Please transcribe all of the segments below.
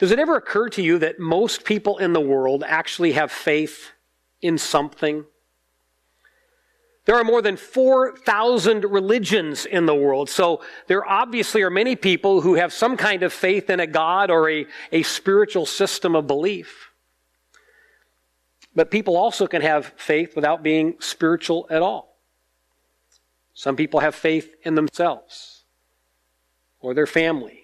Does it ever occur to you that most people in the world actually have faith in something? There are more than 4,000 religions in the world, so there obviously are many people who have some kind of faith in a God or a spiritual system of belief. But people also can have faith without being spiritual at all. Some people have faith in themselves, or their family,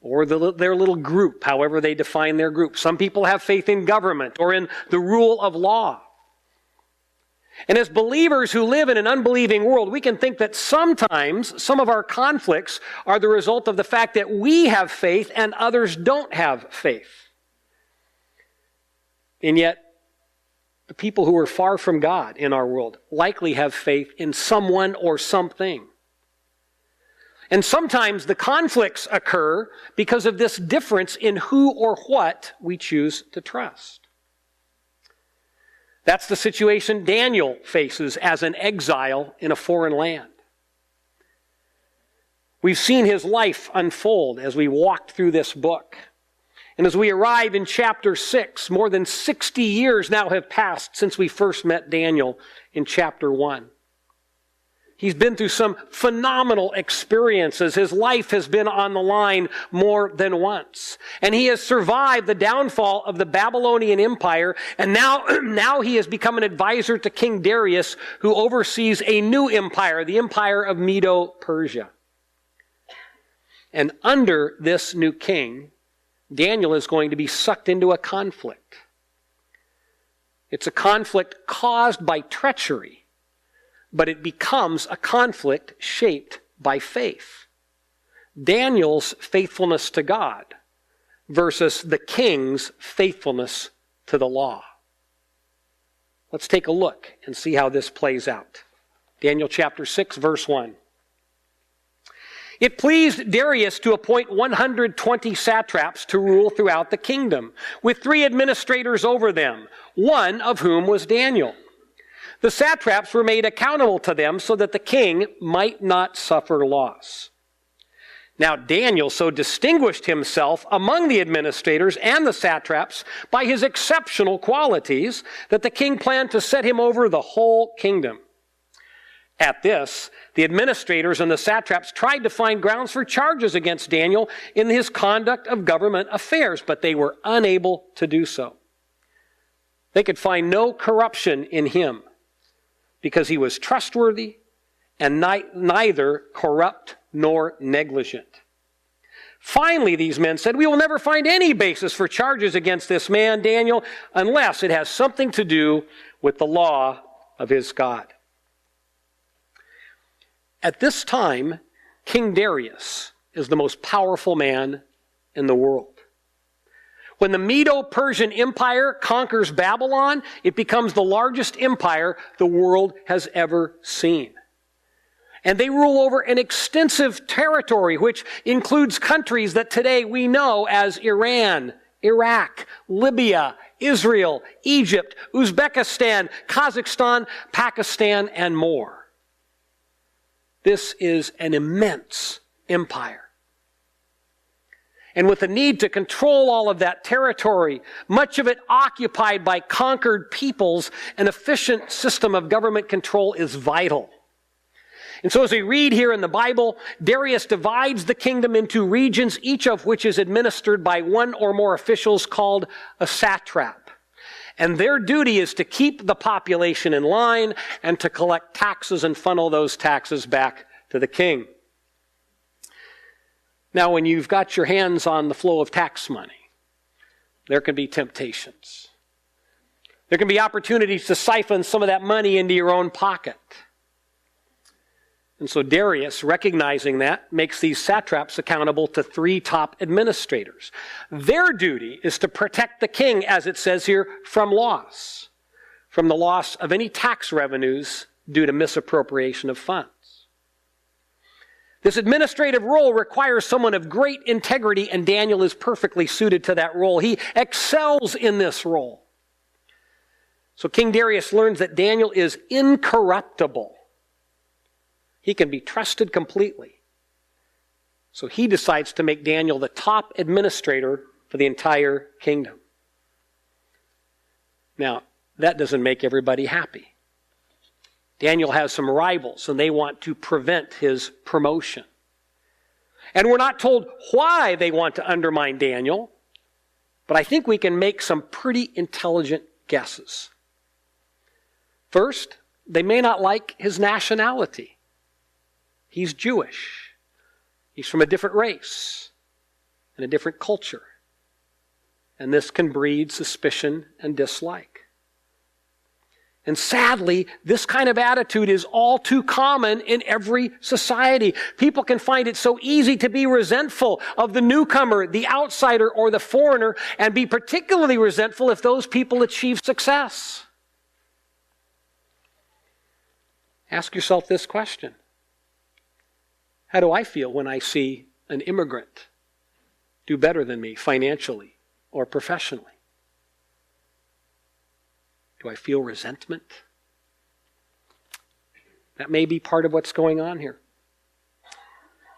or their little group, however they define their group. Some people have faith in government or in the rule of law. And as believers who live in an unbelieving world, we can think that sometimes some of our conflicts are the result of the fact that we have faith and others don't have faith. And yet, the people who are far from God in our world likely have faith in someone or something. And sometimes the conflicts occur because of this difference in who or what we choose to trust. That's the situation Daniel faces as an exile in a foreign land. We've seen his life unfold as we walked through this book. And as we arrive in chapter 6, more than 60 years now have passed since we first met Daniel in chapter 1. He's been through some phenomenal experiences. His life has been on the line more than once. And he has survived the downfall of the Babylonian Empire. And now he has become an advisor to King Darius, who oversees a new empire, the empire of Medo-Persia. And under this new king, Daniel is going to be sucked into a conflict. It's a conflict caused by treachery, but it becomes a conflict shaped by faith. Daniel's faithfulness to God versus the king's faithfulness to the law. Let's take a look and see how this plays out. Daniel chapter 6, verse 1. It pleased Darius to appoint 120 satraps to rule throughout the kingdom, with 3 administrators over them, one of whom was Daniel. The satraps were made accountable to them so that the king might not suffer loss. Now Daniel so distinguished himself among the administrators and the satraps by his exceptional qualities that the king planned to set him over the whole kingdom. At this, the administrators and the satraps tried to find grounds for charges against Daniel in his conduct of government affairs, but they were unable to do so. They could find no corruption in him because he was trustworthy and neither corrupt nor negligent. Finally, these men said, "We will never find any basis for charges against this man, Daniel, unless it has something to do with the law of his God." At this time, King Darius is the most powerful man in the world. When the Medo-Persian Empire conquers Babylon, it becomes the largest empire the world has ever seen. And they rule over an extensive territory, which includes countries that today we know as Iran, Iraq, Libya, Israel, Egypt, Uzbekistan, Kazakhstan, Pakistan, and more. This is an immense empire. And with the need to control all of that territory, much of it occupied by conquered peoples, an efficient system of government control is vital. And so as we read here in the Bible, Darius divides the kingdom into regions, each of which is administered by one or more officials called a satrap. And their duty is to keep the population in line and to collect taxes and funnel those taxes back to the king. Now, when you've got your hands on the flow of tax money, there can be temptations. There can be opportunities to siphon some of that money into your own pocket. And so Darius, recognizing that, makes these satraps accountable to 3 top administrators. Their duty is to protect the king, as it says here, from loss. From the loss of any tax revenues due to misappropriation of funds. This administrative role requires someone of great integrity, and Daniel is perfectly suited to that role. He excels in this role. So King Darius learns that Daniel is incorruptible. He can be trusted completely. So he decides to make Daniel the top administrator for the entire kingdom. Now, that doesn't make everybody happy. Daniel has some rivals, and they want to prevent his promotion. And we're not told why they want to undermine Daniel, but I think we can make some pretty intelligent guesses. First, they may not like his nationality. He's Jewish. He's from a different race and a different culture. And this can breed suspicion and dislike. And sadly, this kind of attitude is all too common in every society. People can find it so easy to be resentful of the newcomer, the outsider, or the foreigner, and be particularly resentful if those people achieve success. Ask yourself this question. How do I feel when I see an immigrant do better than me financially or professionally? Do I feel resentment? That may be part of what's going on here.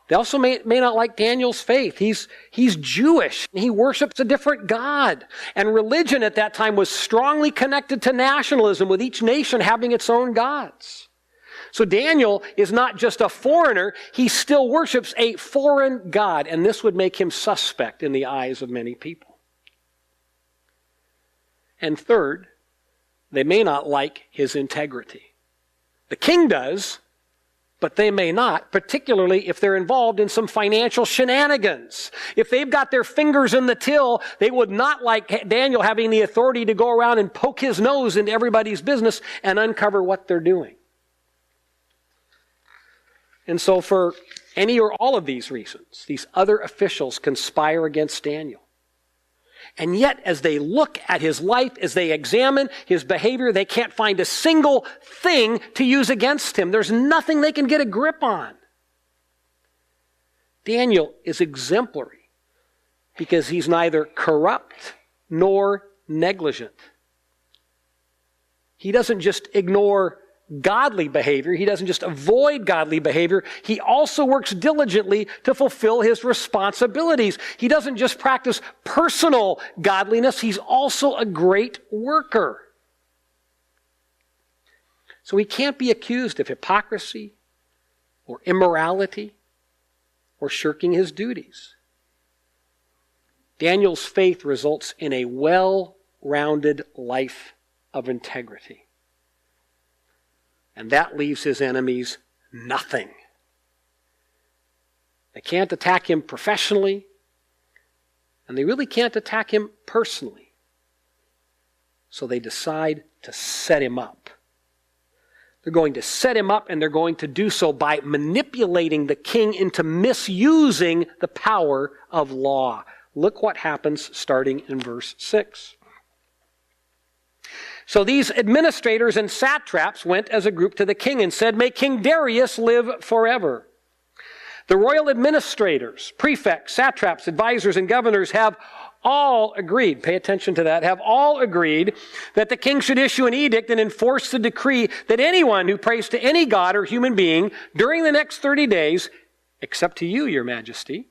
They also may not like Daniel's faith. He's Jewish. He worships a different God. And religion at that time was strongly connected to nationalism, with each nation having its own gods. So Daniel is not just a foreigner, he still worships a foreign God, and this would make him suspect in the eyes of many people. And third, they may not like his integrity. The king does, but they may not, particularly if they're involved in some financial shenanigans. If they've got their fingers in the till, they would not like Daniel having the authority to go around and poke his nose into everybody's business and uncover what they're doing. And so for any or all of these reasons, these other officials conspire against Daniel. And yet, as they look at his life, as they examine his behavior, they can't find a single thing to use against him. There's nothing they can get a grip on. Daniel is exemplary because he's neither corrupt nor negligent. He doesn't just ignore godly behavior. He doesn't just avoid godly behavior. He also works diligently to fulfill his responsibilities. He doesn't just practice personal godliness. He's also a great worker. So he can't be accused of hypocrisy or immorality or shirking his duties. Daniel's faith results in a well-rounded life of integrity. And that leaves his enemies nothing. They can't attack him professionally, and they really can't attack him personally. So they decide to set him up. They're going to set him up, and they're going to do so by manipulating the king into misusing the power of law. Look what happens starting in verse 6. So these administrators and satraps went as a group to the king and said, "May King Darius live forever." The royal administrators, prefects, satraps, advisors, and governors have all agreed, pay attention to that, have all agreed that the king should issue an edict and enforce the decree that anyone who prays to any god or human being during the next 30 days, except to you, your majesty,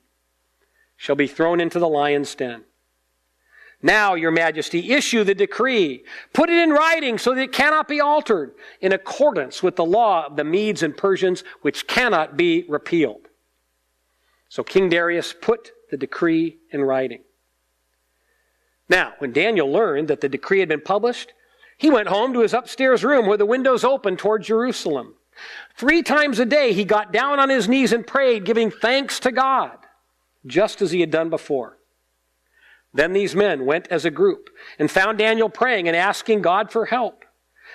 shall be thrown into the lion's den. Now, your majesty, issue the decree. Put it in writing so that it cannot be altered, in accordance with the law of the Medes and Persians, which cannot be repealed. So King Darius put the decree in writing. Now, when Daniel learned that the decree had been published, he went home to his upstairs room where the windows opened toward Jerusalem. 3 times a day he got down on his knees and prayed, giving thanks to God, just as he had done before. Then these men went as a group and found Daniel praying and asking God for help.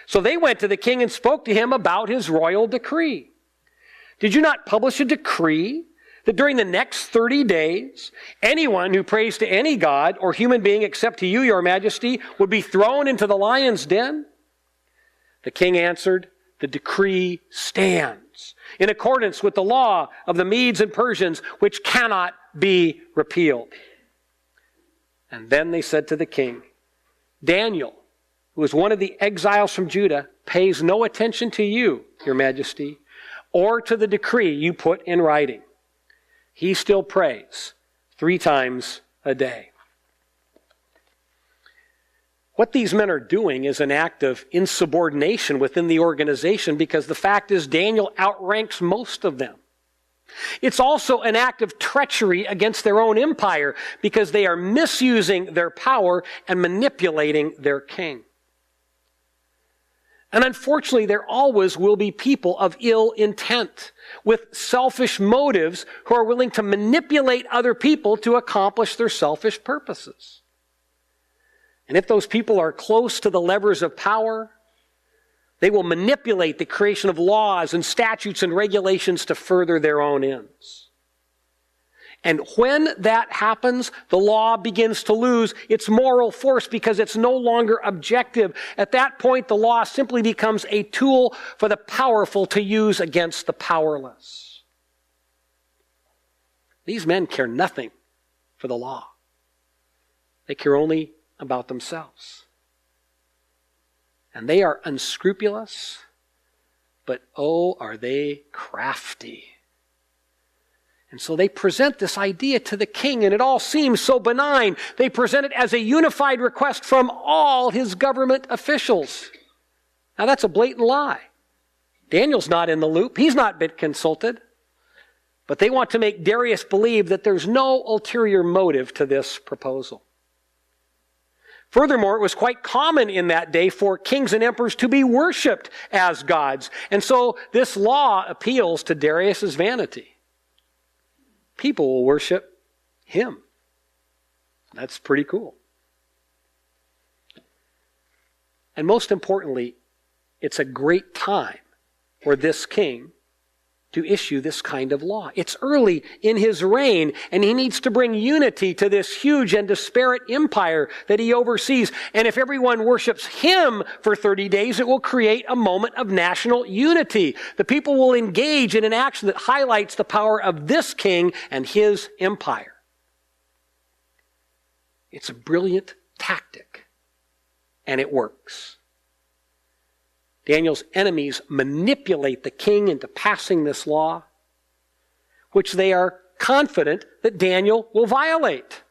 So they went to the king and spoke to him about his royal decree. "Did you not publish a decree that during the next 30 days, anyone who prays to any god or human being except to you, your majesty, would be thrown into the lion's den?" The king answered, "The decree stands in accordance with the law of the Medes and Persians, which cannot be repealed." And then they said to the king, "Daniel, who is one of the exiles from Judah, pays no attention to you, your majesty, or to the decree you put in writing. He still prays 3 times a day." What these men are doing is an act of insubordination within the organization, because the fact is Daniel outranks most of them. It's also an act of treachery against their own empire, because they are misusing their power and manipulating their king. And unfortunately, there always will be people of ill intent with selfish motives who are willing to manipulate other people to accomplish their selfish purposes. And if those people are close to the levers of power, they will manipulate the creation of laws and statutes and regulations to further their own ends. And when that happens, the law begins to lose its moral force because it's no longer objective. At that point, the law simply becomes a tool for the powerful to use against the powerless. These men care nothing for the law. They care only about themselves. And they are unscrupulous, but oh, are they crafty. And so they present this idea to the king, and it all seems so benign. They present it as a unified request from all his government officials. Now that's a blatant lie. Daniel's not in the loop. He's not been consulted. But they want to make Darius believe that there's no ulterior motive to this proposal. Furthermore, it was quite common in that day for kings and emperors to be worshipped as gods. And so this law appeals to Darius's vanity. People will worship him. That's pretty cool. And most importantly, it's a great time for this king to issue this kind of law. It's early in his reign, and he needs to bring unity to this huge and disparate empire that he oversees. And if everyone worships him for 30 days, it will create a moment of national unity. The people will engage in an action that highlights the power of this king and his empire. It's a brilliant tactic, and it works. Daniel's enemies manipulate the king into passing this law, which they are confident that Daniel will violate.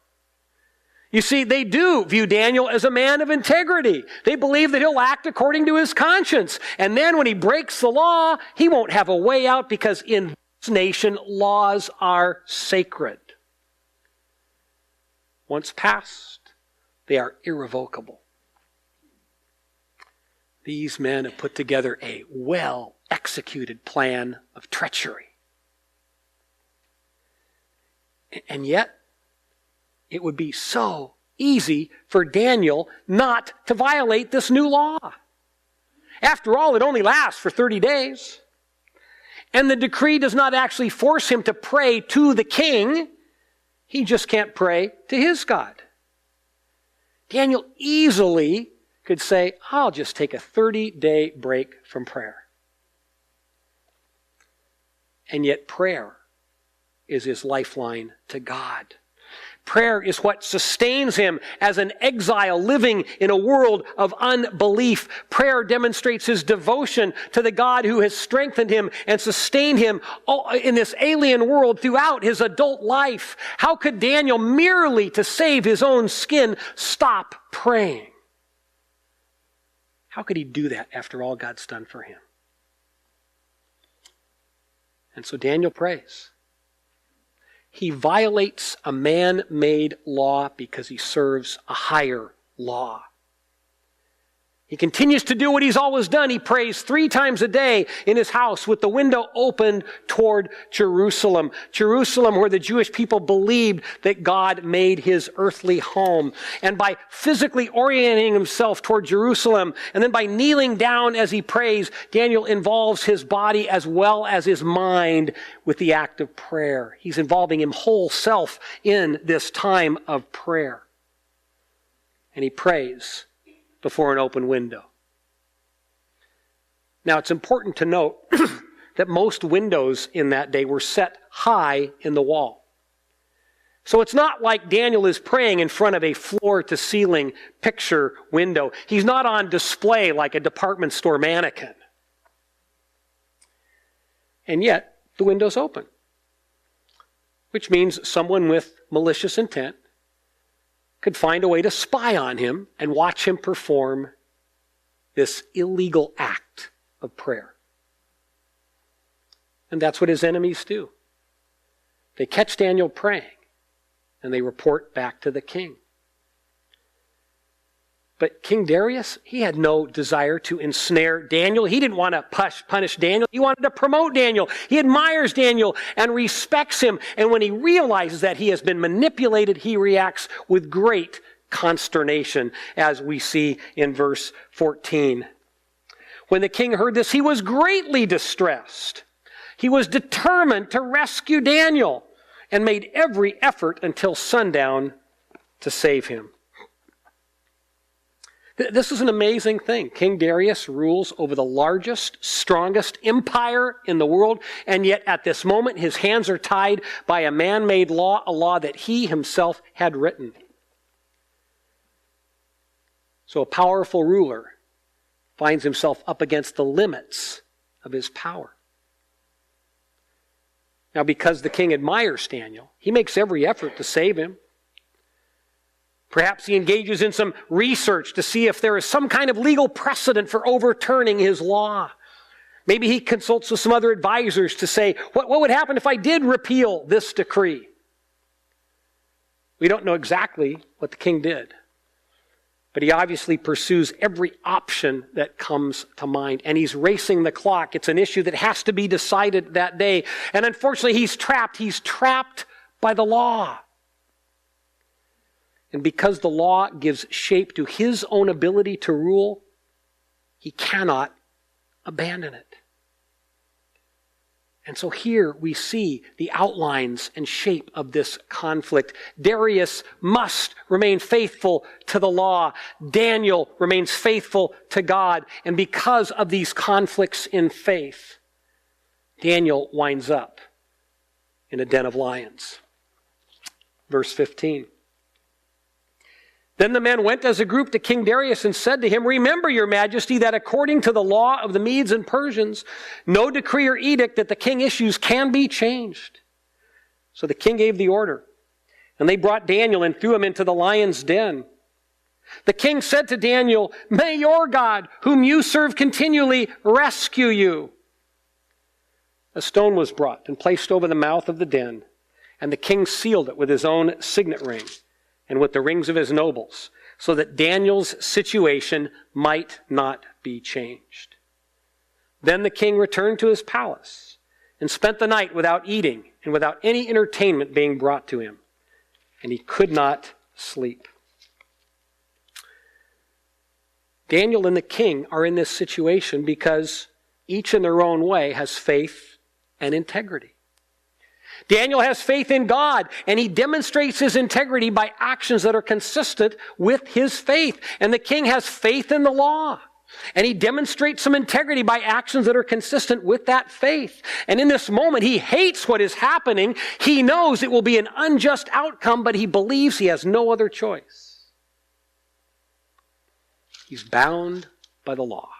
You see, they do view Daniel as a man of integrity. They believe that he'll act according to his conscience. And then when he breaks the law, he won't have a way out, because in this nation, laws are sacred. Once passed, they are irrevocable. These men have put together a well-executed plan of treachery. And yet, it would be so easy for Daniel not to violate this new law. After all, it only lasts for 30 days. And the decree does not actually force him to pray to the king. He just can't pray to his God. Daniel easily could say, I'll just take a 30-day break from prayer. And yet prayer is his lifeline to God. Prayer is what sustains him as an exile living in a world of unbelief. Prayer demonstrates his devotion to the God who has strengthened him and sustained him in this alien world throughout his adult life. How could Daniel, merely to save his own skin, stop praying? How could he do that after all God's done for him? And so Daniel prays. He violates a man-made law because he serves a higher law. He continues to do what he's always done. He prays 3 times a day in his house with the window opened toward Jerusalem. Jerusalem, where the Jewish people believed that God made his earthly home. And by physically orienting himself toward Jerusalem, and then by kneeling down as he prays, Daniel involves his body as well as his mind with the act of prayer. He's involving him whole self in this time of prayer. And he prays before an open window. Now, it's important to note that most windows in that day were set high in the wall. So it's not like Daniel is praying in front of a floor-to-ceiling picture window. He's not on display like a department store mannequin. And yet, the window's open, which means someone with malicious intent could find a way to spy on him and watch him perform this illegal act of prayer. And that's what his enemies do. They catch Daniel praying, and they report back to the king. But King Darius, he had no desire to ensnare Daniel. He didn't want to punish Daniel. He wanted to promote Daniel. He admires Daniel and respects him. And when he realizes that he has been manipulated, he reacts with great consternation, as we see in verse 14. When the king heard this, he was greatly distressed. He was determined to rescue Daniel and made every effort until sundown to save him. This is an amazing thing. King Darius rules over the largest, strongest empire in the world, and yet at this moment his hands are tied by a man-made law, a law that he himself had written. So a powerful ruler finds himself up against the limits of his power. Now, because the king admires Daniel, he makes every effort to save him. Perhaps he engages in some research to see if there is some kind of legal precedent for overturning his law. Maybe he consults with some other advisors to say, what would happen if I did repeal this decree? We don't know exactly what the king did, but he obviously pursues every option that comes to mind, and he's racing the clock. It's an issue that has to be decided that day, and unfortunately he's trapped. He's trapped by the law. And because the law gives shape to his own ability to rule, he cannot abandon it. And so here we see the outlines and shape of this conflict. Darius must remain faithful to the law. Daniel remains faithful to God. And because of these conflicts in faith, Daniel winds up in a den of lions. Verse 15. Then the men went as a group to King Darius and said to him, "Remember, your majesty, that according to the law of the Medes and Persians, no decree or edict that the king issues can be changed." So the king gave the order, and they brought Daniel and threw him into the lion's den. The king said to Daniel, "May your God, whom you serve continually, rescue you." A stone was brought and placed over the mouth of the den, and the king sealed it with his own signet ring and with the rings of his nobles, so that Daniel's situation might not be changed. Then the king returned to his palace and spent the night without eating and without any entertainment being brought to him, and he could not sleep. Daniel and the king are in this situation because each in their own way has faith and integrity. Daniel has faith in God, and he demonstrates his integrity by actions that are consistent with his faith. And the king has faith in the law, and he demonstrates some integrity by actions that are consistent with that faith. And in this moment, he hates what is happening. He knows it will be an unjust outcome, but he believes he has no other choice. He's bound by the law,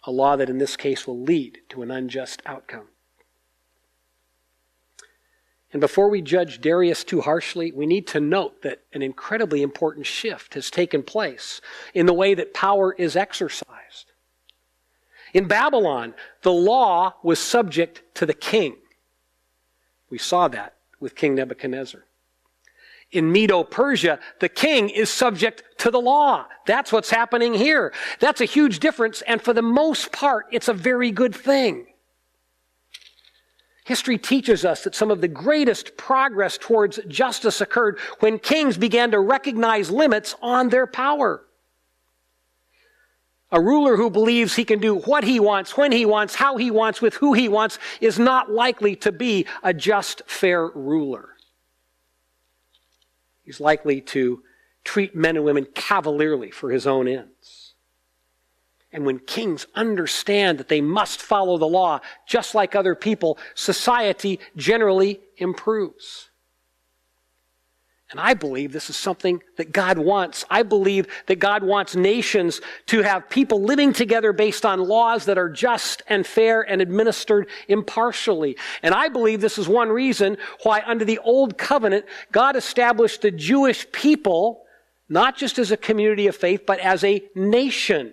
a law that in this case will lead to an unjust outcome. And before we judge Darius too harshly, we need to note that an incredibly important shift has taken place in the way that power is exercised. In Babylon, the law was subject to the king. We saw that with King Nebuchadnezzar. In Medo-Persia, the king is subject to the law. That's what's happening here. That's a huge difference, and for the most part, it's a very good thing. History teaches us that some of the greatest progress towards justice occurred when kings began to recognize limits on their power. A ruler who believes he can do what he wants, when he wants, how he wants, with who he wants, is not likely to be a just, fair ruler. He's likely to treat men and women cavalierly for his own ends. And when kings understand that they must follow the law just like other people, society generally improves. And I believe this is something that God wants. I believe that God wants nations to have people living together based on laws that are just and fair and administered impartially. And I believe this is one reason why under the Old Covenant, God established the Jewish people not just as a community of faith, but as a nation.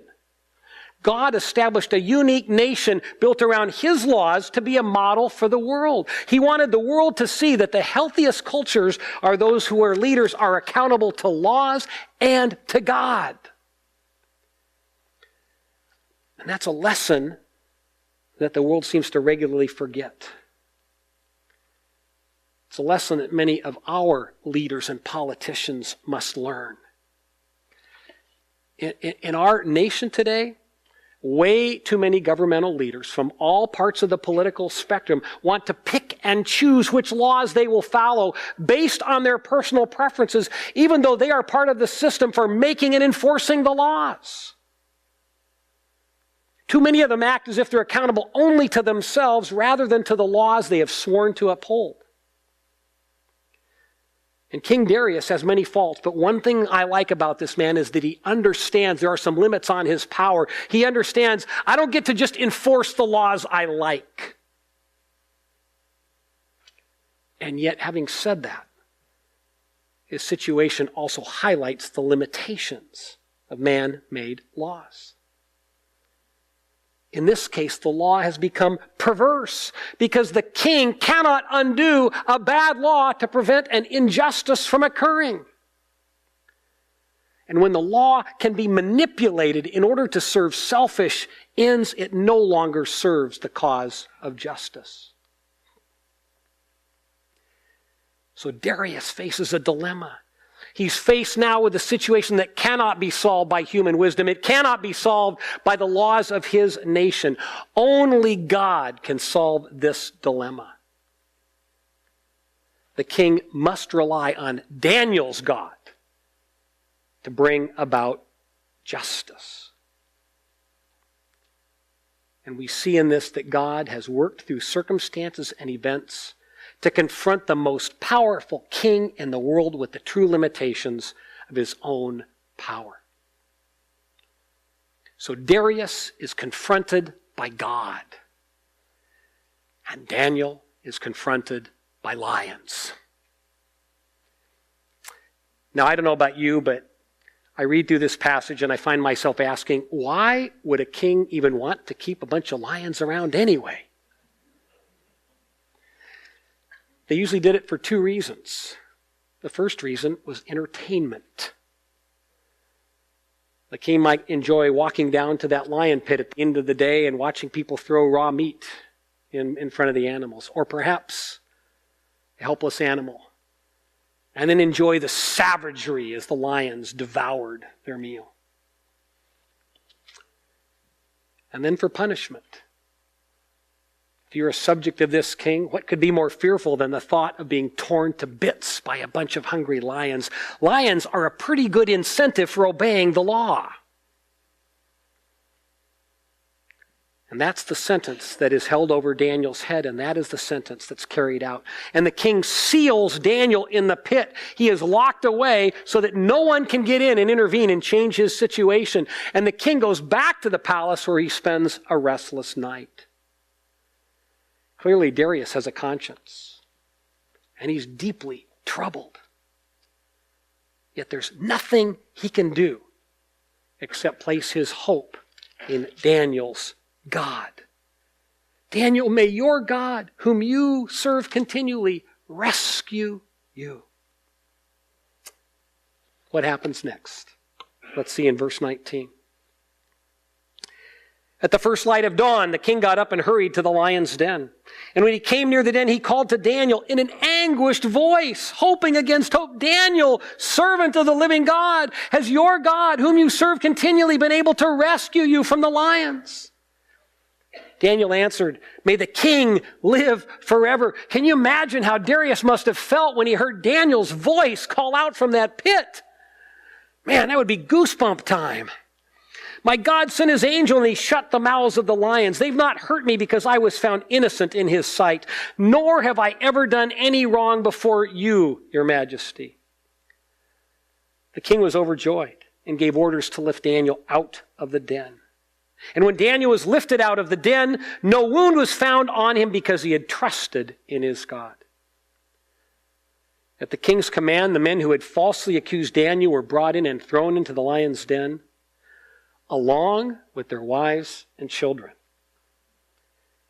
God established a unique nation built around His laws to be a model for the world. He wanted the world to see that the healthiest cultures are those who are leaders are accountable to laws and to God. And that's a lesson that the world seems to regularly forget. It's a lesson that many of our leaders and politicians must learn. In our nation today, way too many governmental leaders from all parts of the political spectrum want to pick and choose which laws they will follow based on their personal preferences, even though they are part of the system for making and enforcing the laws. Too many of them act as if they're accountable only to themselves rather than to the laws they have sworn to uphold. And King Darius has many faults, but one thing I like about this man is that he understands there are some limits on his power. He understands, I don't get to just enforce the laws I like. And yet, having said that, his situation also highlights the limitations of man-made laws. In this case, the law has become perverse because the king cannot undo a bad law to prevent an injustice from occurring. And when the law can be manipulated in order to serve selfish ends, it no longer serves the cause of justice. So Darius faces a dilemma. He's faced now with a situation that cannot be solved by human wisdom. It cannot be solved by the laws of his nation. Only God can solve this dilemma. The king must rely on Daniel's God to bring about justice. And we see in this that God has worked through circumstances and events to confront the most powerful king in the world with the true limitations of his own power. So Darius is confronted by God, and Daniel is confronted by lions. Now, I don't know about you, but I read through this passage and I find myself asking, why would a king even want to keep a bunch of lions around anyway? They usually did it for two reasons. The first reason was entertainment. The king might enjoy walking down to that lion pit at the end of the day and watching people throw raw meat in front of the animals. Or perhaps a helpless animal. And then enjoy the savagery as the lions devoured their meal. And then for punishment. If you're a subject of this king, what could be more fearful than the thought of being torn to bits by a bunch of hungry lions? Lions are a pretty good incentive for obeying the law. And that's the sentence that is held over Daniel's head, and that is the sentence that's carried out. And the king seals Daniel in the pit. He is locked away so that no one can get in and intervene and change his situation. And the king goes back to the palace where he spends a restless night. Clearly, Darius has a conscience, and he's deeply troubled. Yet there's nothing he can do except place his hope in Daniel's God. Daniel, may your God, whom you serve continually, rescue you. What happens next? Let's see in verse 19. At the first light of dawn, the king got up and hurried to the lion's den. And when he came near the den, he called to Daniel in an anguished voice, hoping against hope, Daniel, servant of the living God, has your God, whom you serve continually, been able to rescue you from the lions? Daniel answered, may the king live forever. Can you imagine how Darius must have felt when he heard Daniel's voice call out from that pit? Man, that would be goosebump time. My God sent his angel and he shut the mouths of the lions. They've not hurt me because I was found innocent in his sight, nor have I ever done any wrong before you, your majesty. The king was overjoyed and gave orders to lift Daniel out of the den. And when Daniel was lifted out of the den, no wound was found on him because he had trusted in his God. At the king's command, the men who had falsely accused Daniel were brought in and thrown into the lion's den, along with their wives and children.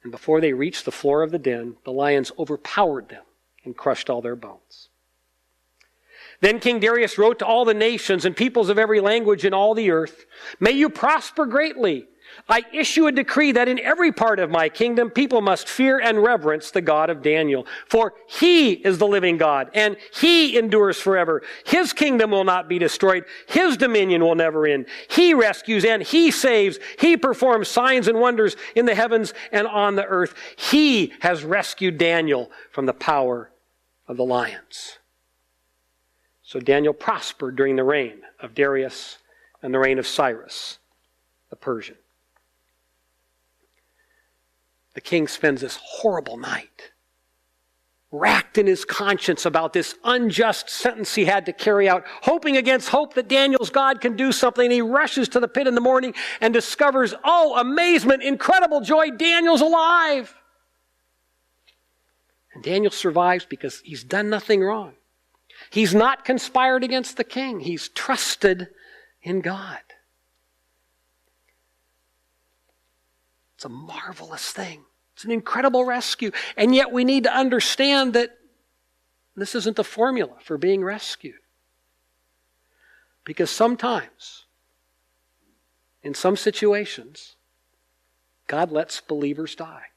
And before they reached the floor of the den, the lions overpowered them and crushed all their bones. Then King Darius wrote to all the nations and peoples of every language in all the earth, "May you prosper greatly. I issue a decree that in every part of my kingdom people must fear and reverence the God of Daniel. For he is the living God, and he endures forever. His kingdom will not be destroyed. His dominion will never end. He rescues and he saves. He performs signs and wonders in the heavens and on the earth. He has rescued Daniel from the power of the lions." So Daniel prospered during the reign of Darius and the reign of Cyrus the Persian. The king spends this horrible night, racked in his conscience about this unjust sentence he had to carry out, hoping against hope that Daniel's God can do something. And he rushes to the pit in the morning and discovers, oh, amazement, incredible joy, Daniel's alive. And Daniel survives because he's done nothing wrong. He's not conspired against the king. He's trusted in God. It's a marvelous thing. It's an incredible rescue. And yet we need to understand that this isn't the formula for being rescued. Because sometimes, in some situations, God lets believers die.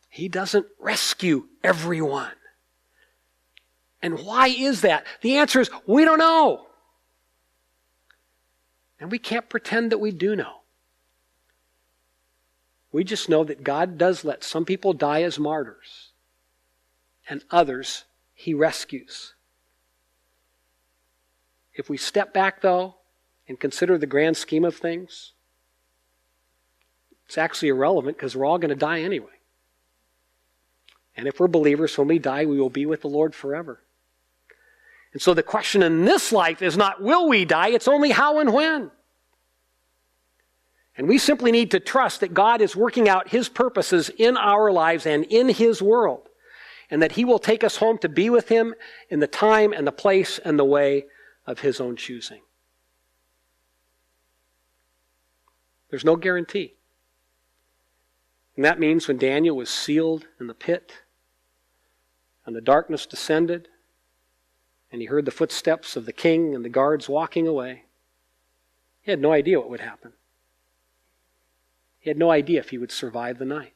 He doesn't rescue everyone. And why is that? The answer is, we don't know. And we can't pretend that we do know. We just know that God does let some people die as martyrs, and others he rescues. If we step back, though, and consider the grand scheme of things, it's actually irrelevant because we're all going to die anyway. And if we're believers, when we die, we will be with the Lord forever. And so the question in this life is not will we die, it's only how and when. And we simply need to trust that God is working out his purposes in our lives and in his world, and that he will take us home to be with him in the time and the place and the way of his own choosing. There's no guarantee. And that means when Daniel was sealed in the pit and the darkness descended, and he heard the footsteps of the king and the guards walking away, he had no idea what would happen. He had no idea if he would survive the night.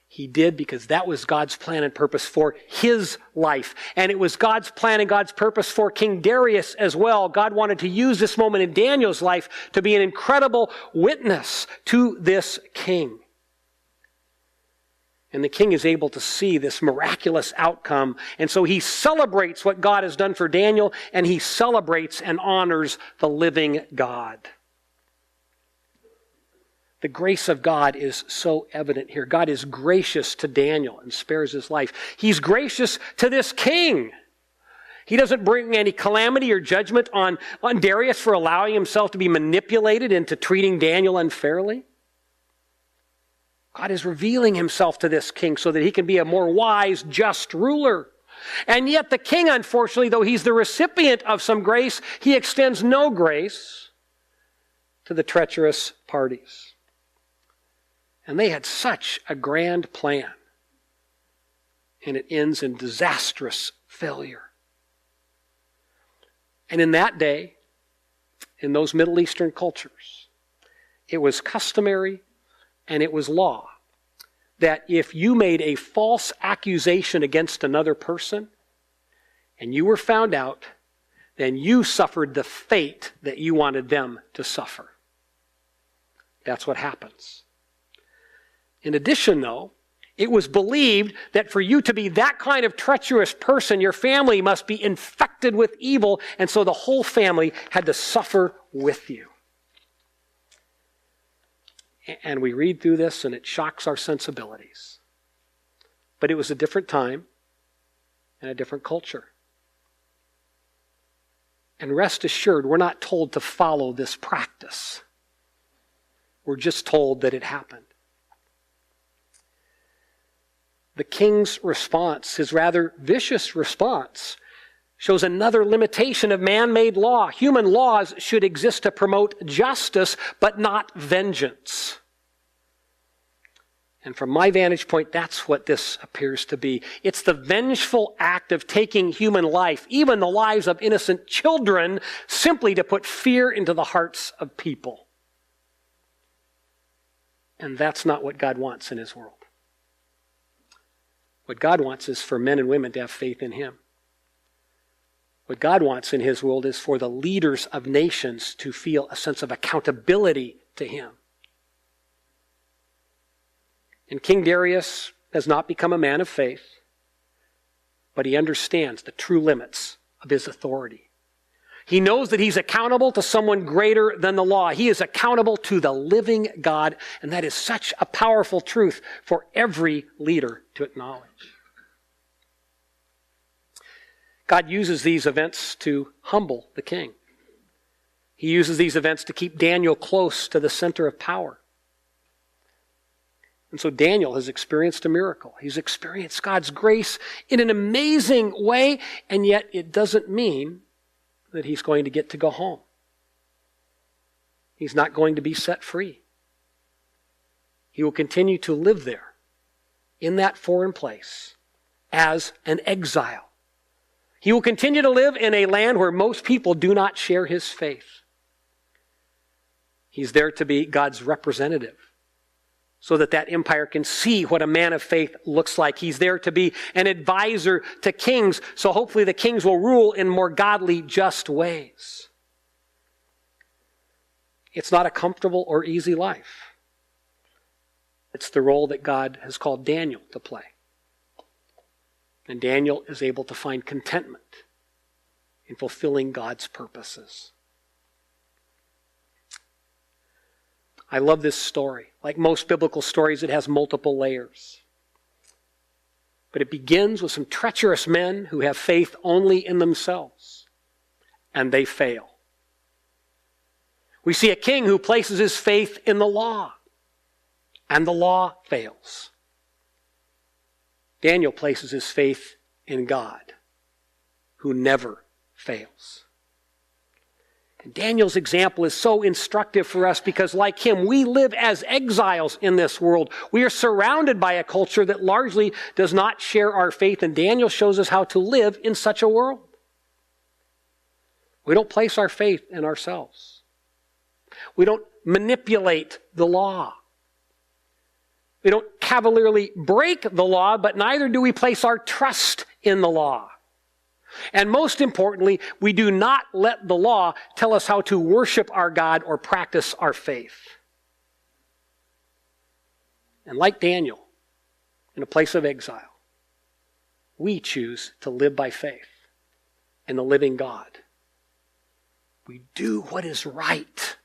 He did because that was God's plan and purpose for his life. And it was God's plan and God's purpose for King Darius as well. God wanted to use this moment in Daniel's life to be an incredible witness to this king. And the king is able to see this miraculous outcome. And so he celebrates what God has done for Daniel, and he celebrates and honors the living God. The grace of God is so evident here. God is gracious to Daniel and spares his life. He's gracious to this king. He doesn't bring any calamity or judgment on Darius for allowing himself to be manipulated into treating Daniel unfairly. God is revealing himself to this king so that he can be a more wise, just ruler. And yet the king, unfortunately, though he's the recipient of some grace, he extends no grace to the treacherous parties. And they had such a grand plan. And it ends in disastrous failure. And in that day, in those Middle Eastern cultures, it was customary and it was law that if you made a false accusation against another person and you were found out, then you suffered the fate that you wanted them to suffer. That's what happens. In addition, though, it was believed that for you to be that kind of treacherous person, your family must be infected with evil, and so the whole family had to suffer with you. And we read through this, and it shocks our sensibilities. But it was a different time and a different culture. And rest assured, we're not told to follow this practice. We're just told that it happened. The king's response, his rather vicious response, shows another limitation of man-made law. Human laws should exist to promote justice, but not vengeance. And from my vantage point, that's what this appears to be. It's the vengeful act of taking human life, even the lives of innocent children, simply to put fear into the hearts of people. And that's not what God wants in his world. What God wants is for men and women to have faith in him. What God wants in his world is for the leaders of nations to feel a sense of accountability to him. And King Darius has not become a man of faith, but he understands the true limits of his authority. He knows that he's accountable to someone greater than the law. He is accountable to the living God, and that is such a powerful truth for every leader to acknowledge. God uses these events to humble the king. He uses these events to keep Daniel close to the center of power. And so Daniel has experienced a miracle. He's experienced God's grace in an amazing way, and yet it doesn't mean that he's going to get to go home. He's not going to be set free. He will continue to live there, in that foreign place, as an exile. He will continue to live in a land where most people do not share his faith. He's there to be God's representative, so that that empire can see what a man of faith looks like. He's there to be an advisor to kings, so hopefully the kings will rule in more godly, just ways. It's not a comfortable or easy life. It's the role that God has called Daniel to play. And Daniel is able to find contentment in fulfilling God's purposes. I love this story. Like most biblical stories, it has multiple layers. But it begins with some treacherous men who have faith only in themselves, and they fail. We see a king who places his faith in the law, and the law fails. Daniel places his faith in God, who never fails. And Daniel's example is so instructive for us because, like him, we live as exiles in this world. We are surrounded by a culture that largely does not share our faith, and Daniel shows us how to live in such a world. We don't place our faith in ourselves. We don't manipulate the law. We don't cavalierly break the law, but neither do we place our trust in the law. And most importantly, we do not let the law tell us how to worship our God or practice our faith. And like Daniel, in a place of exile, we choose to live by faith in the living God. We do what is right,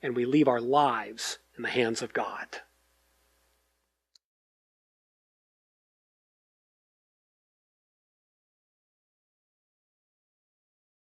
and we leave our lives in the hands of God.